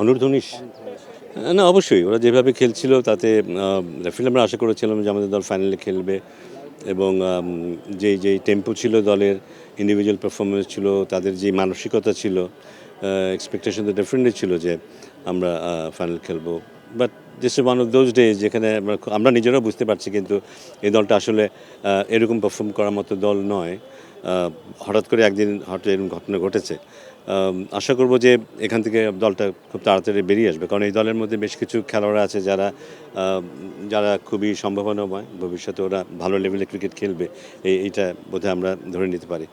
অনূর্ধ্ব-১৯ না অবশ্যই ওরা যেভাবে খেলছিল তাতে রেফারি আমরা আশা করেছিলাম যে আমাদের দল ফাইনালে খেলবে এবং যেই টেম্পো ছিল দলের, ইন্ডিভিজুয়াল পারফরমেন্স ছিল, তাদের যে মানসিকতা ছিল, এক্সপেকটেশন তো ডেফিনেটলি ছিল যে আমরা ফাইনাল খেলবো। But this is one of those days যেখানে আমরা নিজেরাও বুঝতে পারছি কিন্তু এই দলটা আসলে এরকম পারফর্ম করার মতো দল নয়। হঠাৎ করে একদিন হয়তো এরকম ঘটনা ঘটেছে। আশা করব যে এখান থেকে দলটা খুব তাড়াতাড়ি বেরিয়ে আসবে, কারণ এই দলের মধ্যে বেশ কিছু খেলোয়াড় আছে যারা খুবই সম্ভাবনাময়, ভবিষ্যতে ওরা ভালো লেভেলে ক্রিকেট খেলবে, এইটা বোধহয় আমরা ধরে নিতে পারি।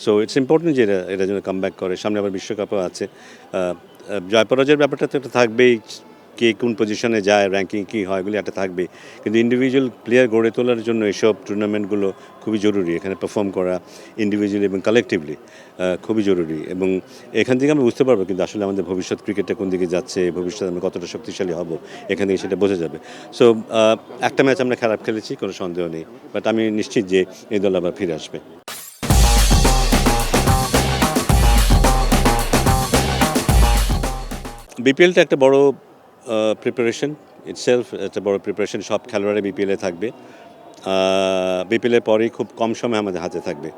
সো ইটস ইম্পর্টেন্ট যে এরা যেন কামব্যাক করে। সামনে আবার বিশ্বকাপও আছে। জয় পরাজয়ের ব্যাপারটা তো একটা থাকবেই, কে কোন পজিশনে যায়, র্যাঙ্কিং কী হয়, এগুলি একটা থাকবেই, কিন্তু ইন্ডিভিজুয়াল প্লেয়ার গড়ে তোলার জন্য এসব টুর্নামেন্টগুলো খুবই জরুরি। এখানে পারফর্ম করা ইন্ডিভিজুয়ালি এবং কালেকটিভলি খুবই জরুরি, এবং এখান থেকে আমরা বুঝতে পারবো কিন্তু আসলে আমাদের ভবিষ্যৎ ক্রিকেটটা কোন দিকে যাচ্ছে, ভবিষ্যতে আমরা কতটা শক্তিশালী হব, এখান থেকে সেটা বোঝা যাবে। সো একটা ম্যাচ আমরা খারাপ খেলেছি, কোনো সন্দেহ নেই, বাট আমি নিশ্চিত যে এই দল আবার ফিরে আসবে। বিপিএলটা একটা বড় প্রিপারেশন, ইটসেলফ একটা বড় প্রিপারেশন। সব খেলোয়াড়রা বিপিএলে থাকবে। বিপিএলের পরেই খুব কম সময় আমাদের হাতে থাকবে।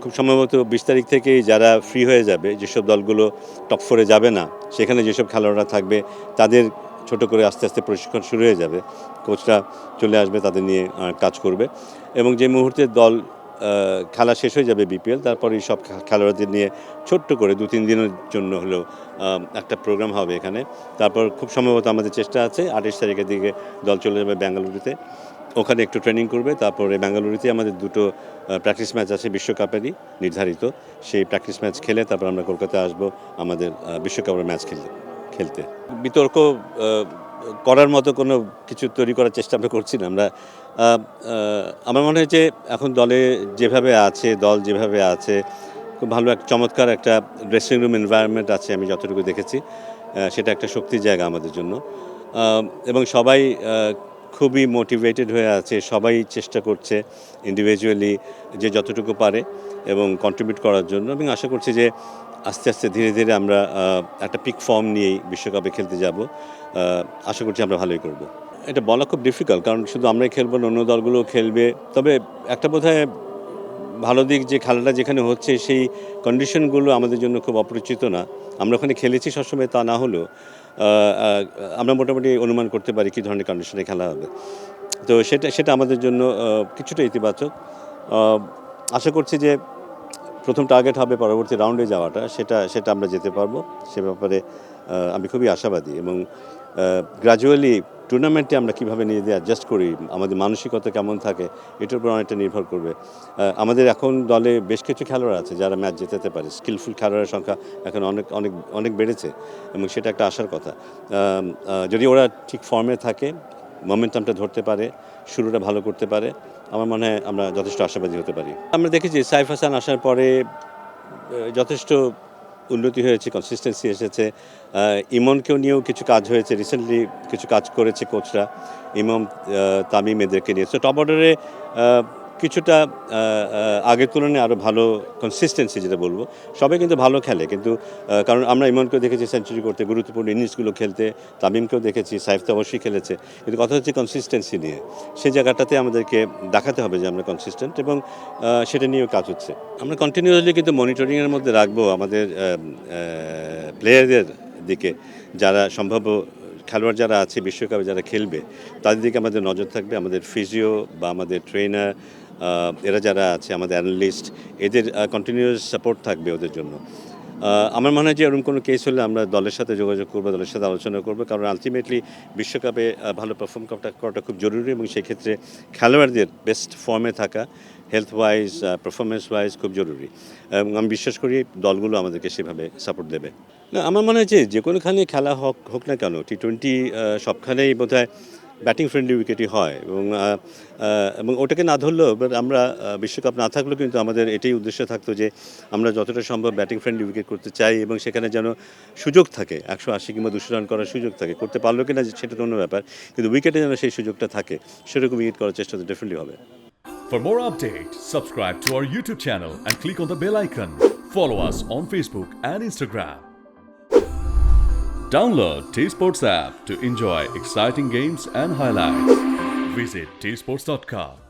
খুব সম্ভবত ২০ তারিখ থেকেই যারা ফ্রি হয়ে যাবে, যেসব দলগুলো টপ ফোরে যাবে না, সেখানে যেসব খেলোয়াড়রা থাকবে তাদের ছোট করে আস্তে আস্তে প্রশিক্ষণ শুরু হয়ে যাবে। কোচরা চলে আসবে, তাদের নিয়ে কাজ করবে, এবং যে মুহূর্তে দল খেলা শেষ হয়ে যাবে বিপিএল, তারপরে সব খেলোয়াড়দের নিয়ে ছোট্ট করে ২-৩ দিনের জন্য হলেও একটা প্রোগ্রাম হবে এখানে। তারপর খুব সম্ভবত আমাদের চেষ্টা আছে ২৮ তারিখের দিকে দল চলে যাবে বেঙ্গালুরুতে, ওখানে একটু ট্রেনিং করবে। তারপরে বেঙ্গালুরুতে আমাদের দুটো প্র্যাকটিস ম্যাচ আছে বিশ্বকাপেরই নির্ধারিত, সেই প্র্যাকটিস ম্যাচ খেলে তারপর আমরা কলকাতায় আসবো আমাদের বিশ্বকাপের ম্যাচ খেলতে। বিতর্ক করার মতো কোনো কিছু তৈরি করার চেষ্টা আমরা করছি না। আমার মনে হয় যে এখন দল যেভাবে আছে খুব ভালো এক চমৎকার একটা ড্রেসিং রুম এনভায়রনমেন্ট আছে, আমি যতটুকু দেখেছি সেটা একটা শক্তির জায়গা আমাদের জন্য, এবং সবাই খুবই মোটিভেটেড হয়ে আছে, সবাই চেষ্টা করছে ইন্ডিভিজুয়ালি যে যতটুকু পারে এবং কন্ট্রিবিউট করার জন্য, এবং আশা করছি যে আস্তে আস্তে ধীরে ধীরে আমরা একটা পিক ফর্ম নিয়েই বিশ্বকাপে খেলতে যাব। আশা করছি আমরা ভালোই করব। এটা বলা খুব ডিফিকাল্ট, কারণ শুধু আমরাই খেলবো না, অন্য দলগুলোও খেলবে। তবে একটা বোধহয় ভালো দিক যে খেলাটা যেখানে হচ্ছে সেই কন্ডিশনগুলো আমাদের জন্য খুব অপরিচিত না। আমরা ওখানে খেলেছি সবসময় তা না হলেও আমরা মোটামুটি অনুমান করতে পারি কী ধরনের কন্ডিশনে খেলা হবে। তো সেটা আমাদের জন্য কিছুটা ইতিবাচক। আশা করছি যে প্রথম টার্গেট হবে পরবর্তী রাউন্ডে যাওয়াটা, সেটা আমরা যেতে পারবো, সে ব্যাপারে আমি খুবই আশাবাদী, এবং গ্র্যাজুয়ালি টুর্নামেন্টে আমরা কীভাবে নিজেদের অ্যাডজাস্ট করি, আমাদের মানসিকতা কেমন থাকে, এটার উপর অনেকটা নির্ভর করবে। আমাদের এখন দলে বেশ কিছু খেলোয়াড় আছে যারা ম্যাচ জেতাতে পারে, স্কিলফুল খেলোয়াড়ের সংখ্যা এখন অনেক অনেক অনেক বেড়েছে, এবং সেটা একটা আশার কথা। যদি ওরা ঠিক ফর্মে থাকে, মোমেন্টামটা ধরতে পারে, শুরুটা ভালো করতে পারে, আমার মনে হয় আমরা যথেষ্ট আশাবাদী হতে পারি। আমরা দেখেছি সাইফ হাসান আসার পরে যথেষ্ট উন্নতি হয়েছে, কনসিস্টেন্সি এসেছে। ইমনকেও নিয়েও কিছু কাজ হয়েছে, রিসেন্টলি কিছু কাজ করেছে কোচরা, ইমাম, তামিম এদেরকে নিয়ে। সো টপ অর্ডারে কিছুটা আগের তুলনায় আরও ভালো কনসিস্টেন্সি যেটা বলবো, সবাই কিন্তু ভালো খেলে, কিন্তু কারণ আমরা ইমনকেও দেখেছি সেঞ্চুরি করতে, গুরুত্বপূর্ণ ইনিংসগুলো খেলতে, তামিমকেও দেখেছি, সাইফ তো অবশ্যই খেলেছে, কিন্তু কথা হচ্ছে কনসিস্টেন্সি নিয়ে। সেই জায়গাটাতে আমাদেরকে দেখাতে হবে যে আমরা কনসিস্টেন্ট, এবং সেটা নিয়েও কাজ হচ্ছে। আমরা কন্টিনিউয়াসলি কিন্তু মনিটরিংয়ের মধ্যে রাখবো আমাদের প্লেয়ারদের দিকে, যারা সম্ভাব্য খেলোয়াড় যারা আছে বিশ্বকাপে যারা খেলবে, তাদের দিকে আমাদের নজর থাকবে। আমাদের ফিজিও বা আমাদের ট্রেনার, এরা যারা আছে, আমাদের অ্যানালিস্ট, এদের কন্টিনিউয়াস সাপোর্ট থাকবে ওদের জন্য। আমার মনে হয় যে এরকম কোনো কেস হলে আমরা দলের সাথে যোগাযোগ করবো, দলের সাথে আলোচনা করবো, কারণ আলটিমেটলি বিশ্বকাপে ভালো পারফর্ম করাটা খুব জরুরি, এবং সেই ক্ষেত্রে খেলোয়াড়দের বেস্ট ফর্মে থাকা হেলথ ওয়াইজ, পারফরমেন্স ওয়াইজ খুব জরুরি, এবং আমি বিশ্বাস করি দলগুলো আমাদেরকে সেভাবে সাপোর্ট দেবে। না, আমার মনে হয় যে কোনোখানে খেলা হোক না কেন, টি-20 সবখানেই বোধহয় ব্যাটিং ফ্রেন্ডলি উইকেটই হয়, এবং ওটাকে না ধরলেও আমরা বিশ্বকাপ না থাকলেও কিন্তু আমাদের এটাই উদ্দেশ্য থাকতো যে আমরা যতটা সম্ভব ব্যাটিং ফ্রেন্ডলি উইকেট করতে চাই, এবং সেখানে যেন সুযোগ থাকে 180 কিংবা 200 রান করার সুযোগ থাকে। করতে পারলো কি না সেটা তো অন্য ব্যাপার, কিন্তু উইকেটে যেন সেই সুযোগটা থাকে, সেরকম উইকেট করার চেষ্টা তো ডেফিনেটলি হবে। For more updates, subscribe to our YouTube channel and click on the bell icon. Follow us on Facebook and Instagram. Download T Sports app to enjoy exciting games and highlights. Visit tsports.com.